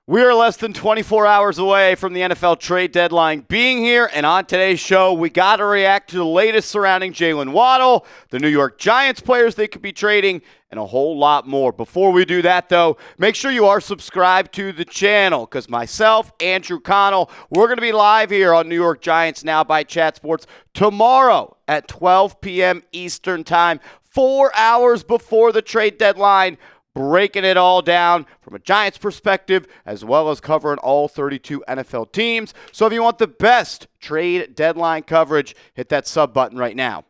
We are less than 24 hours away from the NFL trade deadline being here, and on today's show, we got to react to the latest surrounding Jaylen Waddle, the New York Giants players they could be trading, and a whole lot more. Before we do that, though, make sure you are subscribed to the channel, because myself, Andrew Connell, we're going to be live here on New York Giants Now by Chat Sports tomorrow at 12 p.m. Eastern Time, 4 hours before the trade deadline, breaking it all down from a Giants perspective, as well as covering all 32 NFL teams. So if you want the best trade deadline coverage, hit that sub button right now.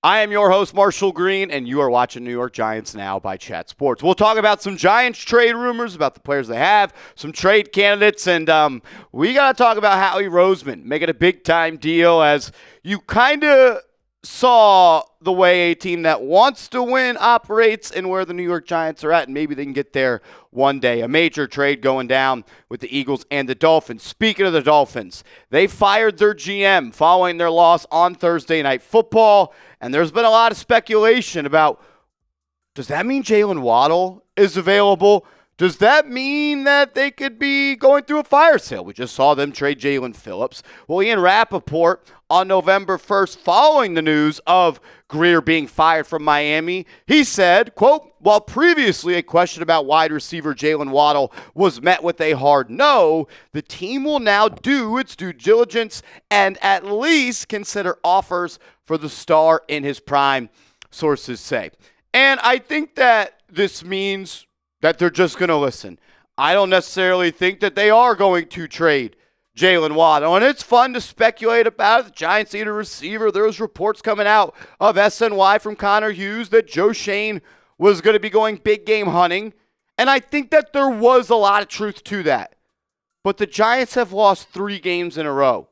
I am your host, Marshall Green, and you are watching New York Giants Now by Chat Sports. We'll talk about some Giants trade rumors, about the players they have, some trade candidates, and we got to talk about Howie Roseman making a big-time deal, as you kind of saw the way a team that wants to win operates and where the New York Giants are at, and maybe they can get there one day. A major trade going down with the Eagles and the Dolphins. Speaking of the Dolphins, they fired their GM following their loss on Thursday Night Football, and there's been a lot of speculation about, does that mean Jaylen Waddle is available? Does that mean that they could be going through a fire sale? We just saw them trade Jalen Phillips. Well, Ian Rappaport on November 1st, following the news of Greer being fired from Miami, he said, quote, while previously a question about wide receiver Jaylen Waddle was met with a hard no, the team will now do its due diligence and at least consider offers for the star in his prime, sources say. And I think that this means that they're just going to listen. I don't necessarily think that they are going to trade Jaylen Waddle, and it's fun to speculate about it. The Giants need a receiver. There was reports coming out of SNY from Connor Hughes that Joe Schoen was going to be going big game hunting, and I think that there was a lot of truth to that. But the Giants have lost 3 games in a row,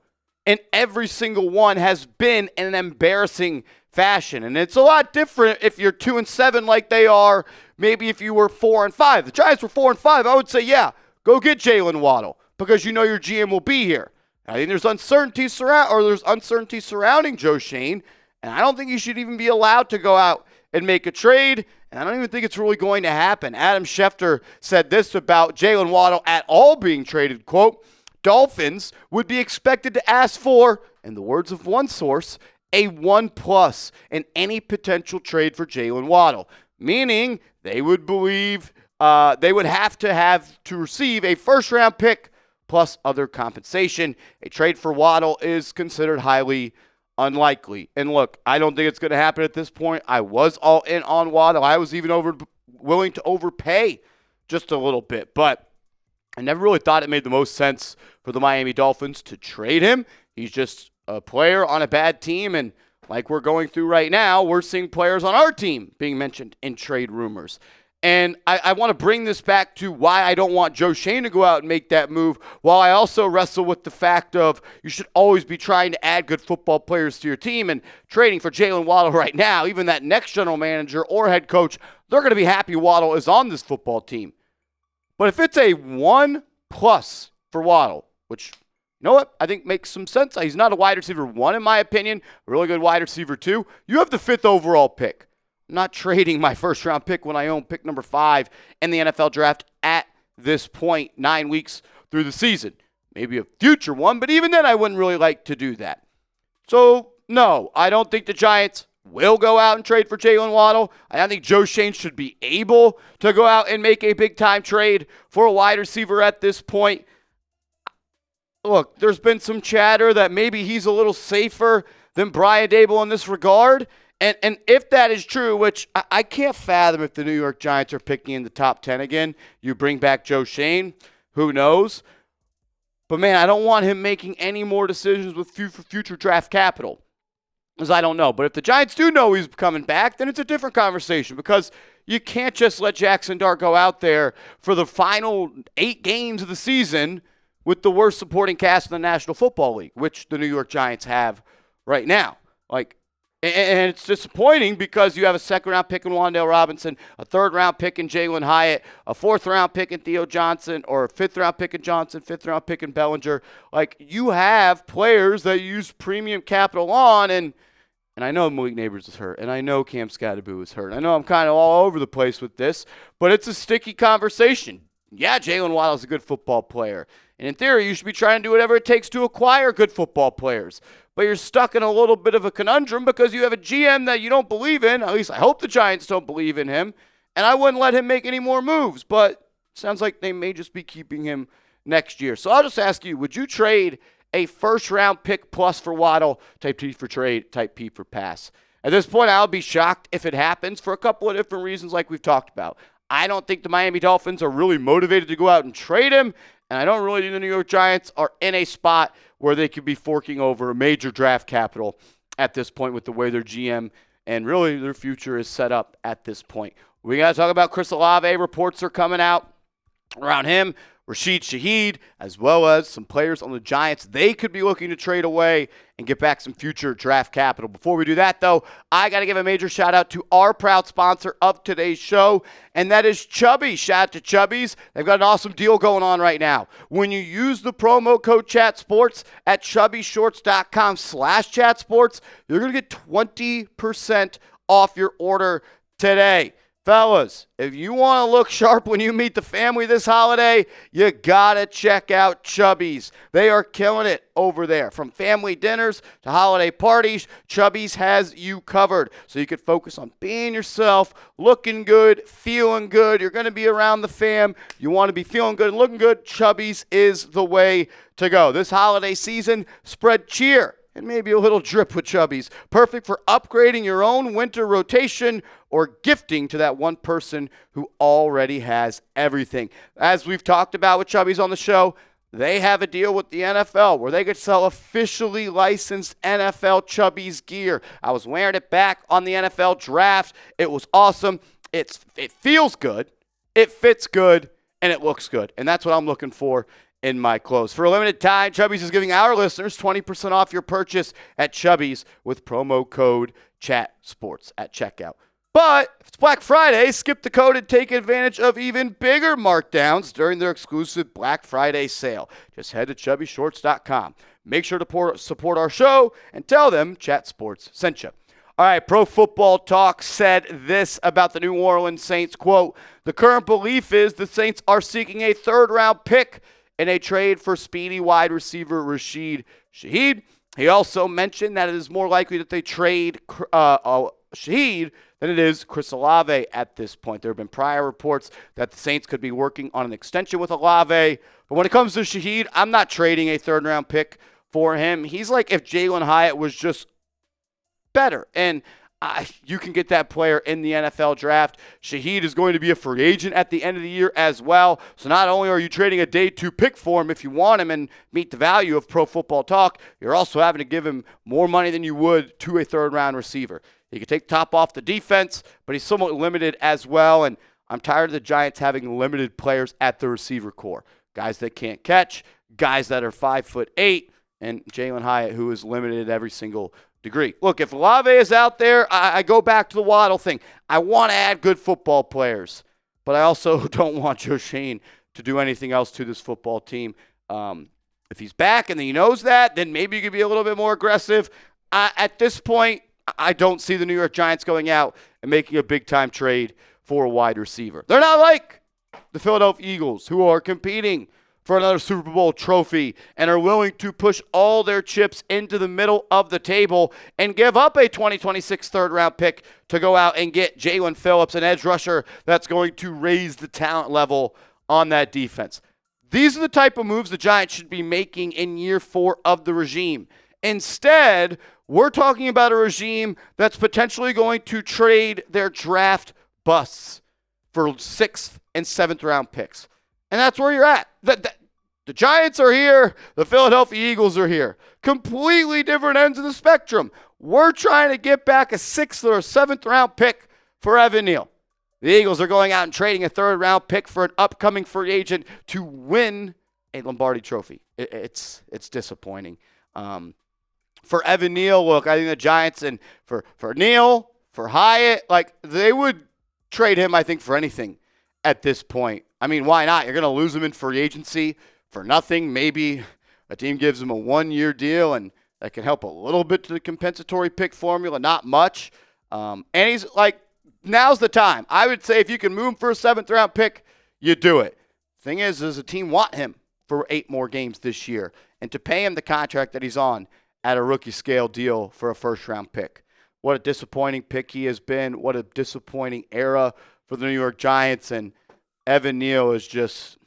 and every single one has been in an embarrassing fashion. And it's a lot different if you're 2-7 like they are. Maybe if you were 4-5. The Giants were 4-5. I would say, yeah, go get Jaylen Waddle, because you know your GM will be here. I think there's uncertainty surrounding Joe Schoen, and I don't think he should even be allowed to go out and make a trade, and I don't even think it's really going to happen. Adam Schefter said this about Jaylen Waddle at all being traded, quote, Dolphins would be expected to ask for, in the words of one source, a 1+ in any potential trade for Jaylen Waddle, meaning they would believe they would have to receive a first-round pick plus other compensation. A trade for Waddle is considered highly unlikely. And look, I don't think it's going to happen at this point. I was all in on Waddle. I was even willing to overpay just a little bit, but I never really thought it made the most sense for the Miami Dolphins to trade him. He's just a player on a bad team, and like we're going through right now, we're seeing players on our team being mentioned in trade rumors. And I want to bring this back to why I don't want Joe Schoen to go out and make that move, while I also wrestle with the fact of you should always be trying to add good football players to your team, and trading for Jaylen Waddle right now, even that next general manager or head coach, they're going to be happy Waddle is on this football team. But if it's a 1+ for Waddle, which, you know what, I think makes some sense. He's not a wide receiver 1 in my opinion, a really good wide receiver 2. You have the 5th overall pick. I'm not trading my first-round pick when I own pick number 5 in the NFL draft at this point, 9 weeks through the season. Maybe a future one, but even then I wouldn't really like to do that. So, no, I don't think the Giants will go out and trade for Jaylen Waddle. I don't think Joe Schoen should be able to go out and make a big-time trade for a wide receiver at this point. Look, there's been some chatter that maybe he's a little safer than Brian Daboll in this regard. And if that is true, which I can't fathom if the New York Giants are picking in the top 10 again, you bring back Joe Schoen, who knows? But, man, I don't want him making any more decisions with future draft capital, because I don't know. But if the Giants do know he's coming back, then it's a different conversation, because you can't just let Jackson Dart go out there for the final 8 games of the season with the worst supporting cast in the National Football League, which the New York Giants have right now. And it's disappointing because you have a 2nd-round pick in Wan'Dale Robinson, a 3rd-round pick in Jalin Hyatt, a 4th-round pick in Theo Johnson, or a 5th-round pick in Johnson, 5th-round pick in Bellinger. You have players that use premium capital on, and And I know Malik Neighbors is hurt, and I know Cam Scatteraboo is hurt. I know I'm kind of all over the place with this, but it's a sticky conversation. Yeah, Jaylen Waddle is a good football player. And in theory, you should be trying to do whatever it takes to acquire good football players. But you're stuck in a little bit of a conundrum because you have a GM that you don't believe in. At least I hope the Giants don't believe in him. And I wouldn't let him make any more moves. But it sounds like they may just be keeping him next year. So I'll just ask you, would you trade a first-round pick plus for Waddle, type T for trade, type P for pass? At this point, I'll be shocked if it happens for a couple of different reasons like we've talked about. I don't think the Miami Dolphins are really motivated to go out and trade him, and I don't really think the New York Giants are in a spot where they could be forking over a major draft capital at this point with the way their GM and really their future is set up at this point. We got to talk about Chris Olave. Reports are coming out around him. Rashid Shaheed, as well as some players on the Giants they could be looking to trade away and get back some future draft capital. Before we do that, though, I got to give a major shout-out to our proud sponsor of today's show, and that is Chubbies. Shout out to Chubbies. They've got an awesome deal going on right now. When you use the promo code ChatSports at chubbyshorts.com/chatsports, you're going to get 20% off your order today. Fellas, if you want to look sharp when you meet the family this holiday, you got to check out Chubbies. They are killing it over there. From family dinners to holiday parties, Chubbies has you covered. So you can focus on being yourself, looking good, feeling good. You're going to be around the fam. You want to be feeling good and looking good. Chubbies is the way to go. This holiday season, spread cheer and maybe a little drip with Chubbies. Perfect for upgrading your own winter rotation or gifting to that one person who already has everything. As we've talked about with Chubbies on the show, they have a deal with the NFL where they could sell officially licensed NFL Chubbies gear. I was wearing it back on the NFL draft. It was awesome. It feels good, it fits good, and it looks good. And that's what I'm looking for in my clothes. For a limited time, Chubbies is giving our listeners 20% off your purchase at Chubbies with promo code ChatSports at checkout. But if it's Black Friday, skip the code and take advantage of even bigger markdowns during their exclusive Black Friday sale. Just head to chubbyshorts.com. Make sure to support our show and tell them ChatSports sent you. All right, Pro Football Talk said this about the New Orleans Saints, quote, "The current belief is the Saints are seeking a third-round pick in a trade for speedy wide receiver Rashid Shaheed." He also mentioned that it is more likely that they trade Shaheed than it is Chris Olave at this point. There have been prior reports that the Saints could be working on an extension with Olave. But when it comes to Shaheed, I'm not trading a third-round pick for him. He's like if Jalin Hyatt was just better. And you can get that player in the NFL draft. Shaheed is going to be a free agent at the end of the year as well. So not only are you trading a day 2 pick for him if you want him and meet the value of Pro Football Talk, you're also having to give him more money than you would to a third-round receiver. He can take top off the defense, but he's somewhat limited as well. And I'm tired of the Giants having limited players at the receiver core. Guys that can't catch, guys that are 5'8", and Jalin Hyatt, who is limited at every single degree. Look, if Olave is out there, I go back to the Waddle thing. I want to add good football players, but I also don't want Joe Schoen to do anything else to this football team. If he's back and he knows that, then maybe you could be a little bit more aggressive. At this point, I don't see the New York Giants going out and making a big-time trade for a wide receiver. They're not like the Philadelphia Eagles, who are competing for another Super Bowl trophy and are willing to push all their chips into the middle of the table and give up a 2026 third-round pick to go out and get Jalen Phillips, an edge rusher that's going to raise the talent level on that defense. These are the type of moves the Giants should be making in year 4 of the regime. Instead, we're talking about a regime that's potentially going to trade their draft busts for 6th and 7th round picks. And that's where you're at. The Giants are here. The Philadelphia Eagles are here. Completely different ends of the spectrum. We're trying to get back a 6th or a 7th round pick for Evan Neal. The Eagles are going out and trading a 3rd round pick for an upcoming free agent to win a Lombardi trophy. It's disappointing. For Evan Neal, look, I think the Giants and for Neal, for Hyatt, like they would trade him, I think, for anything at this point. I mean, why not? You're going to lose him in free agency for nothing. Maybe a team gives him a 1-year deal, and that can help a little bit to the compensatory pick formula, not much. And he's like, now's the time. I would say if you can move him for a 7th-round pick, you do it. Thing is, does the team want him for 8 more games this year? And to pay him the contract that he's on at a rookie scale deal for a 1st-round pick. What a disappointing pick he has been. What a disappointing era for the New York Giants. And Evan Neal is just,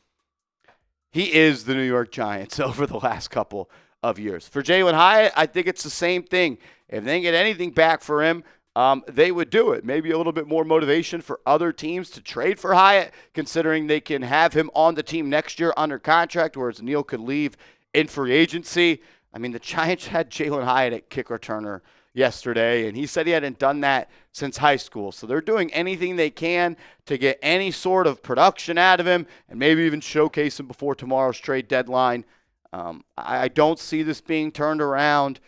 he is the New York Giants over the last couple of years. For Jalin Hyatt, I think it's the same thing. If they didn't get anything back for him, they would do it. Maybe a little bit more motivation for other teams to trade for Hyatt, considering they can have him on the team next year under contract, whereas Neal could leave in free agency. I mean, the Giants had Jalin Hyatt at kick returner yesterday, and he said he hadn't done that since high school. So they're doing anything they can to get any sort of production out of him and maybe even showcase him before tomorrow's trade deadline. I don't see this being turned around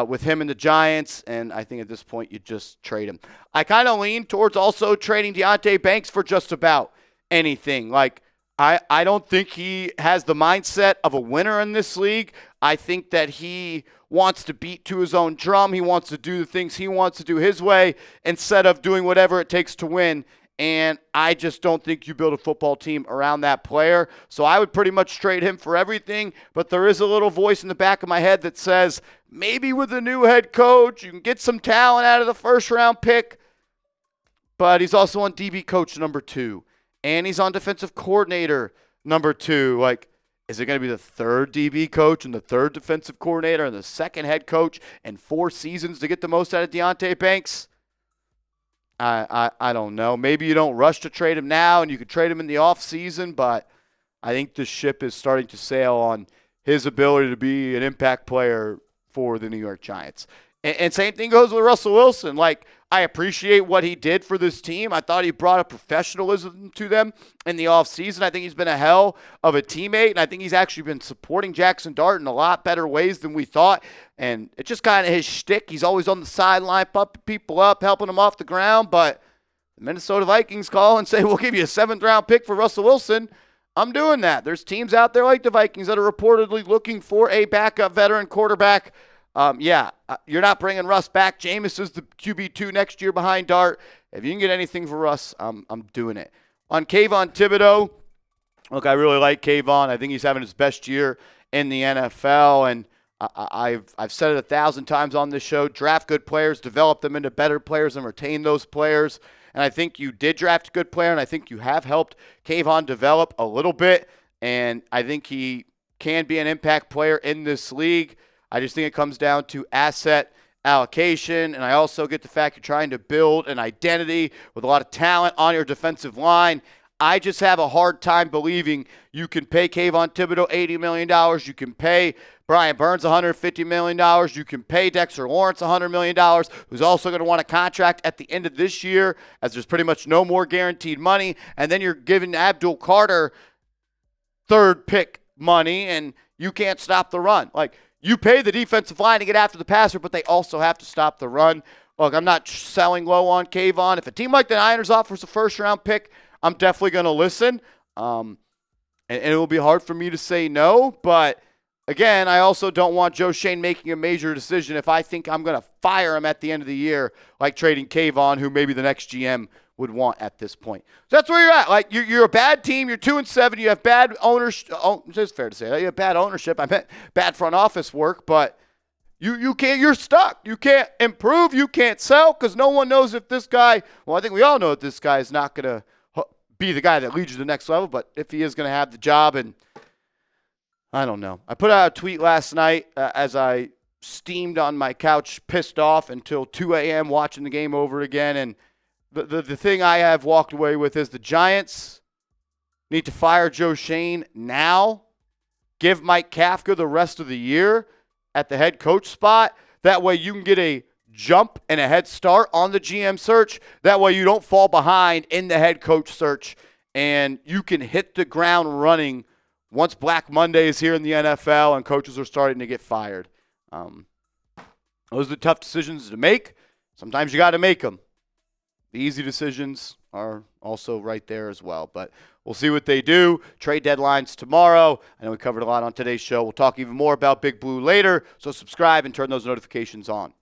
with him and the Giants, and I think at this point you just trade him. I kind of lean towards also trading Deonte Banks for just about anything. Like, I don't think he has the mindset of a winner in this league. I think that he wants to beat to his own drum. He wants to do the things he wants to do his way instead of doing whatever it takes to win. And I just don't think you build a football team around that player. So I would pretty much trade him for everything. But there is a little voice in the back of my head that says maybe with a new head coach, you can get some talent out of the 1st-round pick. But he's also on DB coach number 2. And he's on defensive coordinator number 2. Like, is it going to be the 3rd DB coach and the 3rd defensive coordinator and the 2nd head coach and 4 seasons to get the most out of Deonte Banks? I don't know. Maybe you don't rush to trade him now and you could trade him in the offseason, but I think the ship is starting to sail on his ability to be an impact player for the New York Giants. And same thing goes with Russell Wilson. Like, I appreciate what he did for this team. I thought he brought a professionalism to them in the offseason. I think he's been a hell of a teammate, and I think he's actually been supporting Jackson Dart in a lot better ways than we thought. And it's just kind of his shtick. He's always on the sideline, pumping people up, helping them off the ground. But the Minnesota Vikings call and say, we'll give you a 7th-round pick for Russell Wilson. I'm doing that. There's teams out there like the Vikings that are reportedly looking for a backup veteran quarterback. You're not bringing Russ back. Jameis is the QB2 next year behind Dart. If you can get anything for Russ, I'm doing it. On Kayvon Thibodeaux, look, I really like Kayvon. I think he's having his best year in the NFL, and I've said it 1,000 times on this show. Draft good players, develop them into better players, and retain those players. And I think you did draft a good player, and I think you have helped Kayvon develop a little bit, and I think he can be an impact player in this league. I just think it comes down to asset allocation, and I also get the fact you're trying to build an identity with a lot of talent on your defensive line. I just have a hard time believing you can pay Kayvon Thibodeaux $80 million. You can pay Brian Burns $150 million. You can pay Dexter Lawrence $100 million, who's also going to want a contract at the end of this year, as there's pretty much no more guaranteed money. And then you're giving Abdul Carter 3rd pick money, and you can't stop the run. Like, you pay the defensive line to get after the passer, but they also have to stop the run. Look, I'm not selling low on Kayvon. If a team like the Niners offers a 1st-round pick, I'm definitely going to listen. And it will be hard for me to say no. But, again, I also don't want Joe Schoen making a major decision if I think I'm going to fire him at the end of the year, like trading Kayvon, who maybe the next GM would want at this point. So that's where you're at. Like, you're a bad team. You're 2-7. You have bad ownership. It's fair to say that. You have bad ownership. I meant bad front office work, but you can't. You're stuck. You can't improve. You can't sell because no one knows if this guy. Well, I think we all know that this guy is not going to be the guy that leads you to the next level. But if he is going to have the job, and I don't know. I put out a tweet last night as I steamed on my couch, pissed off until 2 a.m. watching the game over again, and The thing I have walked away with is the Giants need to fire Joe Schoen now, give Mike Kafka the rest of the year at the head coach spot. That way you can get a jump and a head start on the GM search. That way you don't fall behind in the head coach search, and you can hit the ground running once Black Monday is here in the NFL and coaches are starting to get fired. Those are the tough decisions to make. Sometimes you got to make them. The easy decisions, are also right there as well. But we'll see what they do. Trade deadlines tomorrow. I know we covered a lot on today's show. We'll talk even more about Big Blue later, so subscribe and turn those notifications on.